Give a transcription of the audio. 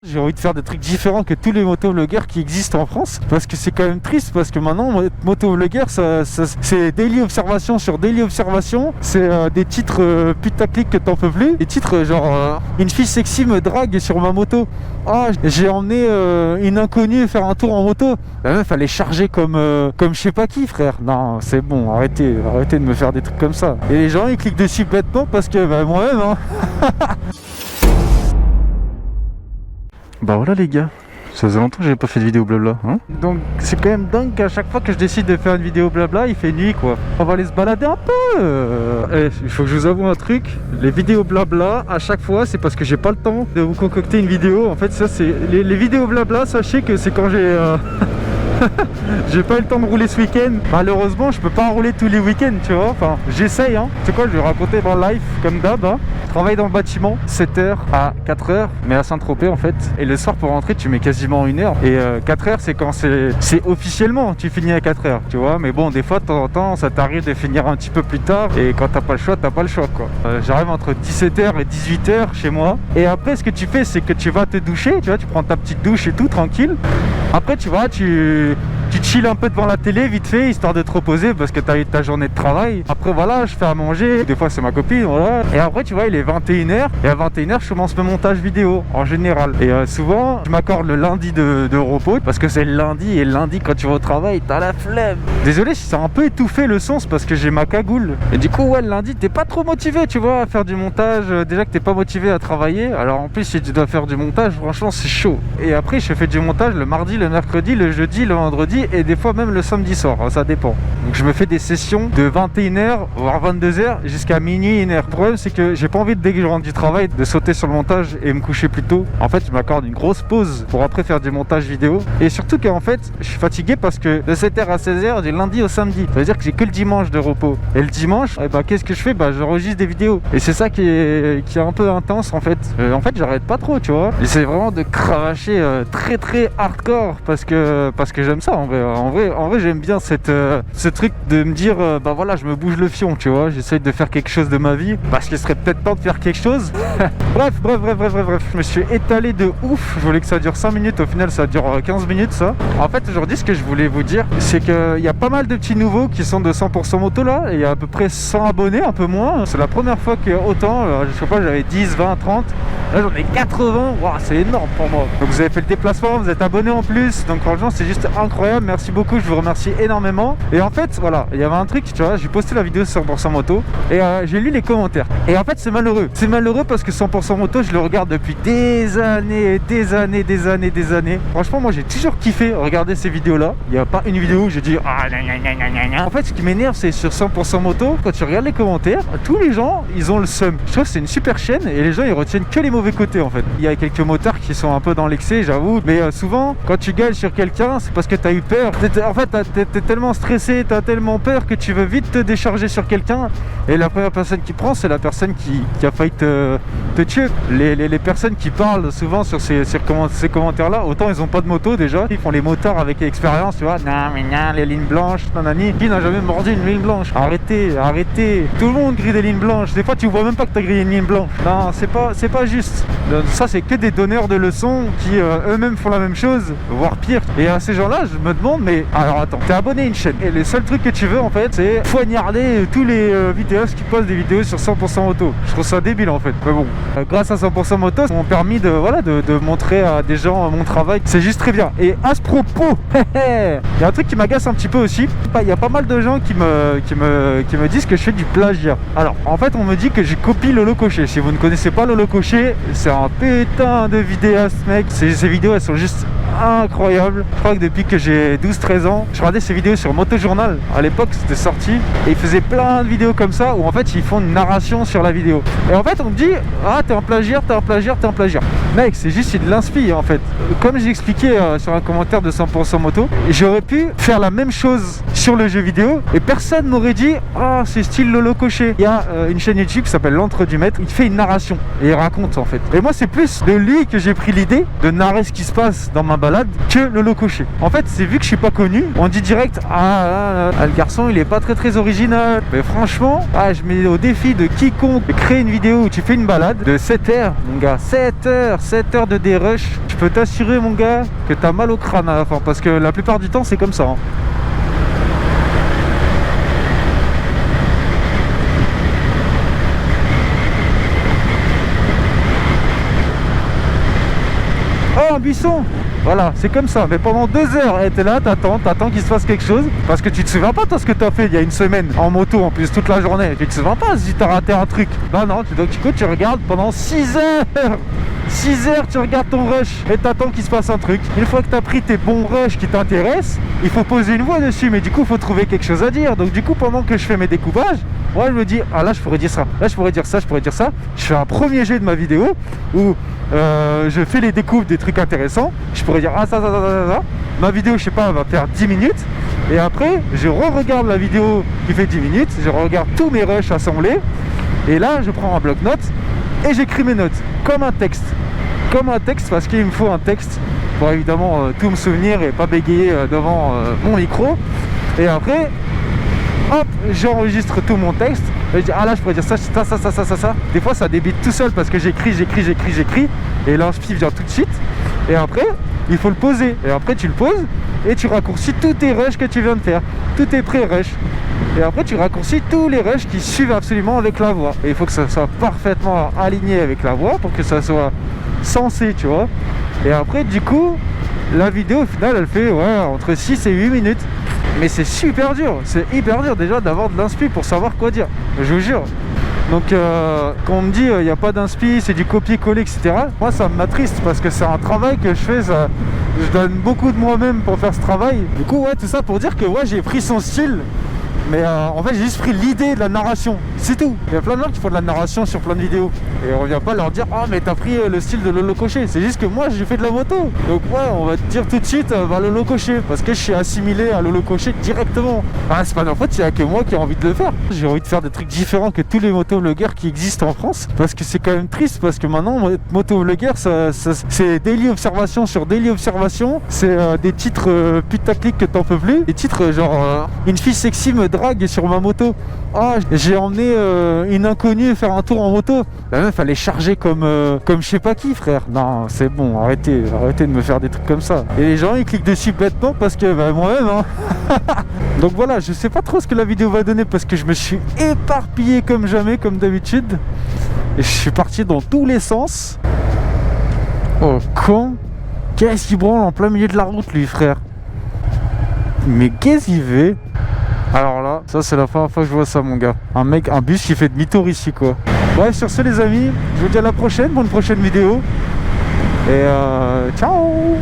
J'ai envie de faire des trucs différents que tous les motovlogueurs qui existent en France, parce que c'est quand même triste, parce que maintenant motovlogueur c'est daily observation sur daily observation, c'est des titres putaclic que t'en peux plus, des titres genre une fille sexy me drague sur ma moto, j'ai emmené une inconnue faire un tour en moto, la meuf elle est chargée comme je sais pas qui, frère. Non, c'est bon, arrêtez de me faire des trucs comme ça. Et les gens ils cliquent dessus bêtement parce que moi-même Bah voilà les gars, ça faisait longtemps que j'avais pas fait de vidéo blabla, hein. Donc c'est quand même dingue qu'à chaque fois que je décide de faire une vidéo blabla, il fait nuit quoi. On va aller se balader un peu. Il faut que je vous avoue un truc, les vidéos blabla, à chaque fois, c'est parce que j'ai pas le temps de vous concocter une vidéo. En fait ça c'est les vidéos blabla, sachez que c'est quand j'ai j'ai pas eu le temps de rouler ce week-end. Malheureusement, je peux pas rouler tous les week-ends, tu vois. Enfin, j'essaye, hein. C'est quoi, je vais raconter mon life comme d'hab, hein. Je travaille dans le bâtiment, 7h à 4h, mais à Saint-Tropez en fait. Et le soir pour rentrer, tu mets quasiment 1 heure. Et 4h, c'est quand c'est officiellement, tu finis à 4h, tu vois. Mais bon, des fois, de temps en temps, ça t'arrive de finir un petit peu plus tard. Et quand t'as pas le choix, quoi. J'arrive entre 17h et 18h chez moi. Et après, ce que tu fais, c'est que tu vas te doucher, tu vois. Tu prends ta petite douche et tout, tranquille. Après, tu vois, tu chill un peu devant la télé vite fait, histoire de te reposer parce que t'as eu ta journée de travail. Après voilà, je fais à manger, des fois c'est ma copine, voilà. Et après tu vois, il est 21h et à 21h je commence le montage vidéo en général. Et souvent je m'accorde le lundi de repos parce que c'est le lundi, et le lundi quand tu vas au travail t'as la flemme. Désolé si ça a un peu étouffé le son, c'est parce que j'ai ma cagoule. Et du coup ouais, le lundi t'es pas trop motivé, tu vois, à faire du montage. Déjà que t'es pas motivé à travailler, alors en plus si tu dois faire du montage, franchement c'est chaud. Et après je fais du montage le mardi, le mercredi, le jeudi, le vendredi et des fois même le samedi soir, ça dépend. Donc je me fais des sessions de 21h voire 22h jusqu'à minuit, 1h. Le problème c'est que j'ai pas envie dès que je rentre du travail de sauter sur le montage et me coucher plus tôt. En fait je m'accorde une grosse pause pour après faire du montage vidéo. Et surtout qu'en fait je suis fatigué parce que de 7h à 16h du lundi au samedi, ça veut dire que j'ai que le dimanche de repos. Et le dimanche, qu'est-ce que je fais? J'enregistre des vidéos. Et c'est ça qui est un peu intense en fait. J'arrête pas trop, tu vois. J'essaie vraiment de cravacher très très hardcore parce que j'aime ça en vrai. En vrai j'aime bien ce truc de me dire voilà, je me bouge le fion, tu vois. J'essaie de faire quelque chose de ma vie parce qu'il serait peut-être temps de faire quelque chose. bref, je me suis étalé de ouf. Je voulais que ça dure 5 minutes, au final ça dure 15 minutes ça. En fait aujourd'hui ce que je voulais vous dire, c'est qu'il y a pas mal de petits nouveaux qui sont de 100% moto là. Il y a à peu près 100 abonnés, un peu moins. C'est la première fois qu'il y a autant. Je sais pas, j'avais 10, 20, 30. Là j'en ai 80. Wow, c'est énorme pour moi. Donc vous avez fait le déplacement, vous êtes abonné en plus. Donc franchement c'est juste incroyable. Merci beaucoup, je vous remercie énormément. Et en fait voilà, il y avait un truc, tu vois, j'ai posté la vidéo sur 100% moto et j'ai lu les commentaires. Et en fait c'est malheureux. C'est malheureux parce que 100% moto je le regarde depuis des années. Franchement moi j'ai toujours kiffé regarder ces vidéos là. Il n'y a pas une vidéo où j'ai dit En fait ce qui m'énerve c'est sur 100% moto, quand tu regardes les commentaires, tous les gens ils ont le seum. Je trouve que c'est une super chaîne et les gens ils retiennent que les mauvais côtés en fait. Il y a quelques motards qui sont un peu dans l'excès, j'avoue, mais souvent quand tu gueules sur quelqu'un c'est parce que t'as eu peur. En fait t'es tellement stressé, t'as tellement peur que tu veux vite te décharger sur quelqu'un, et la première personne qui prend c'est la personne qui a failli te tuer. Les personnes qui parlent souvent sur ces commentaires là, autant ils ont pas de moto déjà, ils font les motards avec l'expérience, tu vois, les lignes blanches, nanani. Qui n'a jamais mordu une ligne blanche? Arrêtez, tout le monde grille des lignes blanches, des fois tu vois même pas que t'as grillé une ligne blanche. Non, c'est pas juste. Ça c'est que des donneurs de leçons qui eux-mêmes font la même chose, voire pire. Et à ces gens là je me demande, mais alors attends, t'es abonné à une chaîne et le seul truc que tu veux en fait c'est poignarder tous les vidéastes qui postent des vidéos sur 100% moto. Je trouve ça débile en fait, mais bon, grâce à 100% moto ça m'a permis de montrer à des gens mon travail, c'est juste très bien. Et à ce propos, il y a un truc qui m'agace un petit peu aussi, il y a pas mal de gens qui me disent que je fais du plagiat. Alors en fait on me dit que j'ai copié Lolo Cochet. Si vous ne connaissez pas Lolo Cochet, c'est un putain de vidéaste mec. Ces vidéos elles sont juste incroyables. Je crois que depuis que j'ai 12-13 ans, je regardais ces vidéos sur Motojournal. À l'époque c'était sorti et ils faisaient plein de vidéos comme ça où en fait ils font une narration sur la vidéo. Et en fait on me dit t'es en plagiat. Mec, c'est juste de l'inspi en fait. Comme j'ai expliqué sur un commentaire de 100% moto, j'aurais pu faire la même chose sur le jeu vidéo et personne m'aurait dit c'est style Lolo Cochet. Il y a une chaîne YouTube qui s'appelle L'Entre du Maître, il fait une narration et il raconte en fait. Et moi c'est plus de lui que j'ai pris l'idée de narrer ce qui se passe dans ma balade que Lolo Cochet. En fait c'est vu que je suis pas connu, on dit direct le garçon il est pas très original. Mais franchement je mets au défi de quiconque de créer une vidéo où tu fais une balade de 7h, mon gars, 7h. faire 7 heures de dérush, je peux t'assurer mon gars que t'as mal au crâne à la fin, parce que la plupart du temps c'est comme ça, hein. Oh, un buisson! Voilà, c'est comme ça. Mais pendant 2 heures, t'es là, t'attends qu'il se passe quelque chose. Parce que tu te souviens pas, toi, ce que t'as fait il y a une semaine en moto en plus, toute la journée. Tu te souviens pas si t'as raté un truc. Bah non, donc tu regardes pendant 6 heures. 6 heures, tu regardes ton rush et t'attends qu'il se passe un truc. Une fois que t'as pris tes bons rushs qui t'intéressent, il faut poser une voix dessus. Mais du coup, il faut trouver quelque chose à dire. Donc du coup, pendant que je fais mes découpages, moi, je me dis, ah là, je pourrais dire ça. Là, je pourrais dire ça, je pourrais dire ça. Je fais un premier jet de ma vidéo où je fais les découpes des trucs intéressants. Je pourrais dire, ah ça. Ma vidéo, je sais pas, elle va faire 10 minutes. Et après, je re-regarde la vidéo qui fait 10 minutes. Je regarde tous mes rushs assemblés. Et là, je prends un bloc-notes et j'écris mes notes comme un texte. Comme un texte, parce qu'il me faut un texte pour évidemment tout me souvenir et pas bégayer devant mon micro. Et après, hop, j'enregistre tout mon texte. Et je dis, ah là, je pourrais dire ça. Des fois, ça débite tout seul parce que j'écris. Et l'inspi vient tout de suite. Et après, il faut le poser. Et après, tu le poses et tu raccourcis tous tes rushs que tu viens de faire. Tous tes pré-rushs. Et après, tu raccourcis tous les rushs qui suivent absolument avec la voix. Et il faut que ça soit parfaitement aligné avec la voix pour que ça soit sensé, tu vois. Et après, du coup, la vidéo, au final, elle fait entre 6 et 8 minutes. Mais c'est super dur, c'est hyper dur déjà d'avoir de l'inspi pour savoir quoi dire, je vous jure. Donc quand on me dit il n'y a pas d'inspi, c'est du copier-coller, etc. Moi ça m'attriste parce que c'est un travail que je fais, je donne beaucoup de moi-même pour faire ce travail. Du coup tout ça pour dire que j'ai pris son style. Mais en fait j'ai juste pris l'idée de la narration, c'est tout. Il y a plein de gens qui font de la narration sur plein de vidéos. Et on vient pas leur dire, ah mais t'as pris le style de Lolo Cocher. C'est juste que moi j'ai fait de la moto. Donc on va te dire tout de suite, Lolo Cocher. Parce que je suis assimilé à Lolo Cocher directement. Ah c'est pas en fait, il y a que moi qui ai envie de le faire. J'ai envie de faire des trucs différents que tous les motovlogueurs qui existent en France. Parce que c'est quand même triste, parce que maintenant, motovlogueur, c'est daily observation sur daily observation. C'est des titres putaclic que t'en peux plus. Des titres genre, une fille sexy me drague sur ma moto. Ah, j'ai emmené une inconnue faire un tour en moto. La meuf elle est chargée comme je sais pas qui, frère. Non, c'est bon, arrêtez de me faire des trucs comme ça. Et les gens ils cliquent dessus bêtement parce que moi-même hein. Donc voilà, je sais pas trop ce que la vidéo va donner parce que je me suis éparpillé comme jamais, comme d'habitude. Et je suis parti dans tous les sens. Oh con. Qu'est-ce qu'il branle en plein milieu de la route lui, frère? Mais qu'est-ce qu'il fait? Alors là, ça c'est la première fois que je vois ça mon gars. Un bus qui fait demi-tour ici quoi. Bref, sur ce les amis, je vous dis à la prochaine pour une prochaine vidéo. Et ciao.